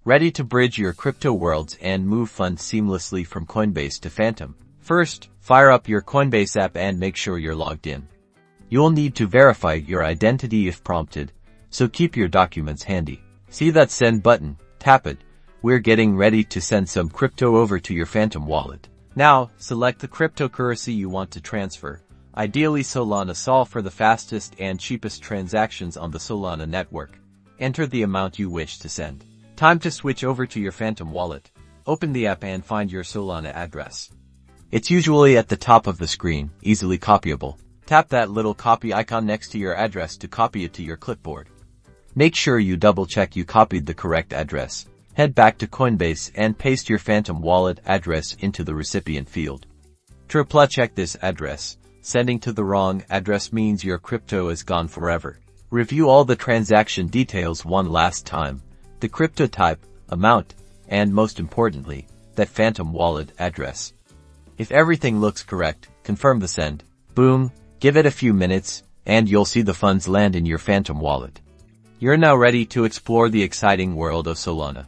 Ready to bridge your crypto worlds and move funds seamlessly from Coinbase to Phantom? First, fire up your Coinbase app and make sure you're logged in. You'll need to verify your identity if prompted, so keep your documents handy. See that send button? Tap it. We're getting ready to send some crypto over to your Phantom wallet. Now, select the cryptocurrency you want to transfer, ideally Solana Sol for the fastest and cheapest transactions on the Solana network. Enter the amount you wish to send. Time to switch over to your Phantom wallet. Open the app and find your Solana address. It's usually at the top of the screen, easily copyable. Tap that little copy icon next to your address to copy it to your clipboard. Make sure you double-check you copied the correct address. Head back to Coinbase and paste your Phantom wallet address into the recipient field. Triple check this address. Sending to the wrong address means your crypto is gone forever. Review all the transaction details one last time. The crypto type, amount, and most importantly, that Phantom wallet address. If everything looks correct, confirm the send. Boom, give it a few minutes, and you'll see the funds land in your Phantom wallet. You're now ready to explore the exciting world of Solana.